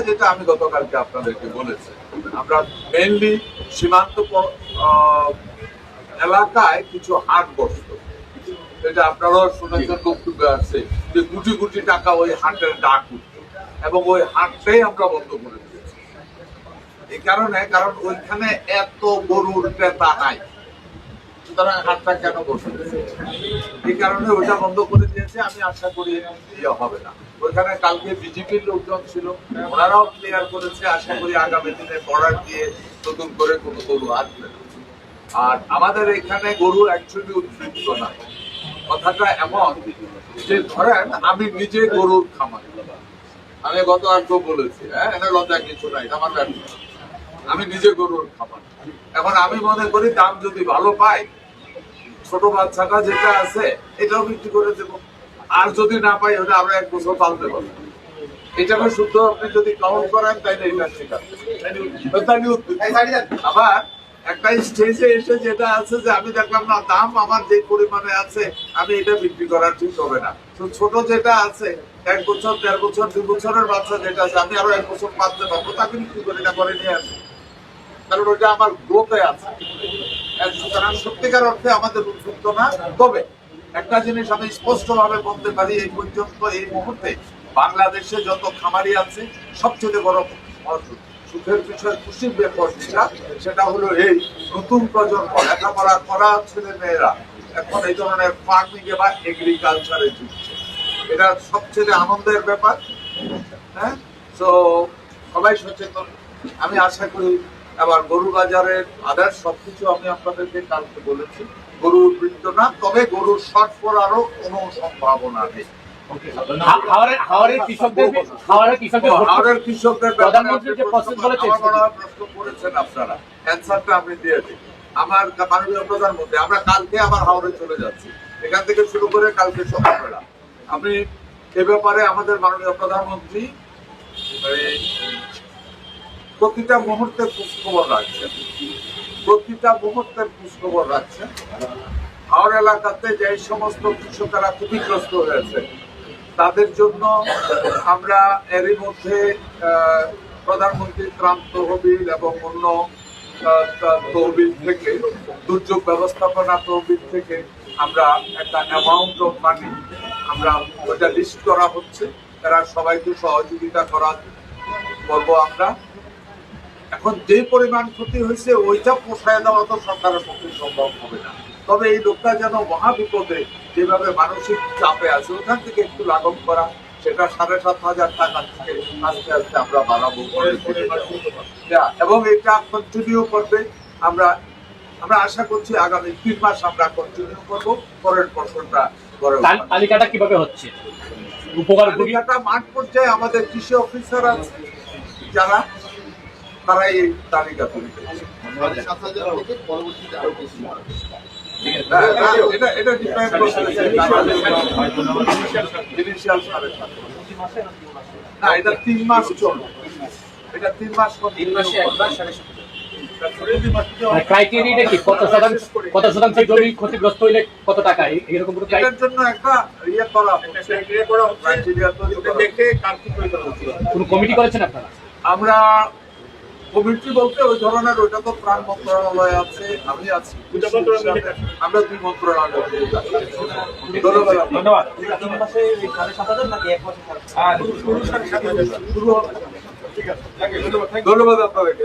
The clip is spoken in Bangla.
যেটা আমি গতকালকে আপনাদেরকে বলেছি, আমরা মেইনলি সীমান্ত এলাকায় কিছু হাট বসত, এটা আপনারাও শুনেছেন, বক্তব্য আছে যে কোটি কোটি টাকা ওই হাটের ডাক উঠত এবং ওই হাটটাই আমরা বন্ধ করে দিয়েছি। এই কারণে, কারণ ওইখানে এত গরুর ক্রেতা নাই, সুতরাং হাটটা কেন বসে, এই কারণে ওইটা বন্ধ করে দিয়েছে। আমি আশা করি ইয়ে হবে না। ওইখানে কালকে বিজেপির লোকজন ছিল, ওনারাও ক্লিয়ার করেছে, আশা করি আগামী দিনে বর্ডার দিয়ে নতুন করে কোনো গরু আসবে না। আর আমাদের এখানে গরু অ্যাকচুয়ালি উদ্বৃত্ত না, কথাটা এমন যে ধরেন আমি নিজে গরুর খামার, আমি গত আগেও বলেছি, হ্যাঁ, এটা লজ্জা কিছু নাই, আমার ব্যবসা, আমি নিজে গরুর খামার। এখন আমি মনে করি দাম যদি ভালো পাই, ছোট বাচ্চাটা যেটা আছে এটাও বিক্রি করে দেবো, আর যদি না পাই ওটা আমরা 1 বছর পালতে পারবো। এটাকে শুদ্ধ আপনি যদি কাউন্ট করেন তাইলে এটা ঠিক আছে। আবার একটা স্টেজে এসে যেটা আছে যে আমি দেখলাম না দাম আমার যে পরিমাণে আছে, আমি এটা বিক্রি করার ঠিক হবে না। তো ছোট যেটা আছে 1 বছর 1.5 বছর 2 বছরের বাচ্চা যেটা আছে, আমি আরো 1 বছর পালতে পারবো, তাকে বিক্রি করে এটা করে নিয়ে আসি, কারণ ওটা আমার গ্রোথে আছে। সুতরাং সত্যিকার অর্থে আমাদের উদ্বৃত্ত না। তবে একটা জিনিস আমি স্পষ্ট ভাবে বলতে পারি, এই পর্যন্ত এই মুহূর্তে বাংলাদেশে যত খামারি আছে সবচেয়ে বড় সুখের বিষয়, খুশির ব্যাপার সেটা হলো এই নতুন প্রজন্ম, লেখাপড়া করা ছেলে মেয়েরা এখন এই ধরনের ফার্মিং এ বা এগ্রিকালচারে ঢুকছে, এটা সবচেয়ে আনন্দের ব্যাপার। হ্যাঁ, তো সবাই সচেতন। আমি আশা করি আবার গরু বাজারের আদার্স সবকিছু আমি আপনাদেরকে কালকে বলেছি, গরু উদ্বৃত্ত না, তবে গরুর শর্ট পড়ারও কোনো সম্ভাবনা নেই। আপনারা অ্যান্সারটা আমি দিয়ে দিই। আমার মাননীয় প্রধানমন্ত্রী, আমরা কালকে আবার হাওড়ে চলে যাচ্ছি, এখান থেকে শুরু করে কালকে সকালবেলা আমি এ ব্যাপারে আমাদের মাননীয় প্রধানমন্ত্রী প্রতিটা মুহূর্তের খোঁজখবর রাখছেন, প্রতিটা মুহূর্তের খোঁজখবর রাখছেন। হাওড় এলাকাতে যে সমস্ত কৃষকেরা ক্ষতিগ্রস্ত হয়েছে তাদের জন্য আমরা এরই মধ্যে প্রধানমন্ত্রী ত্রাণ তহবিল এবং অন্য তহবিল থেকে, দুর্যোগ ব্যবস্থাপনা তহবিল থেকে আমরা একটা অ্যামাউন্ট অফ মানি আমরা ওইটা লিস্ট করা হচ্ছে, তারা সবাইকে সহযোগিতা করবো আমরা। এখন যে পরিমাণ ক্ষতি হয়েছে ওইটা পোষায় দেওয়া তো সরকারের পক্ষে সম্ভব হবে না, তবে এই লোকটা যেন মহাবিপদে যেভাবে মানসিক চাপে আছে ওখান থেকে একটু লাঘব করা, সেটা 7,500 টাকা থেকে আস্তে আস্তে আমরা বাড়াবো এবং এটা কন্টিনিউ করবে। আমরা আশা করছি আগামী 3 মাস আমরা কন্টিনিউ করবো। পরের বছরটা তালিকাটা কিভাবে হচ্ছে, তালিকাটা মাঠ পর্যায়ে আমাদের কৃষি অফিসার আছে যারা, তারা এই তালিকা তৈরি করেছে। এটা ডিপেন্ড করছে না, এটা 3 মাস চলবে, এটা 3 মাস 3 মাসে একবার 7.5 ক্রাইটেরিয়াটা কি, কত শতাংশ জমি ক্ষতিগ্রস্ত হইলে কত টাকা, এরকম কোনো এর জন্য একটা ইয়ে করা ক্রাইটেরিয়া তৈরি দেখে কার্যকর করা হচ্ছে। কোন কমিটি করেছেন আপনারা? আমরা কমিটি বলতে ওই ধরনের, ওইটা তো ত্রাণ মন্ত্রণালয় আছে, আমি আছি, আমরা 2 মন্ত্রণালয়। ধন্যবাদ। ধন্যবাদ আপনাদেরকে।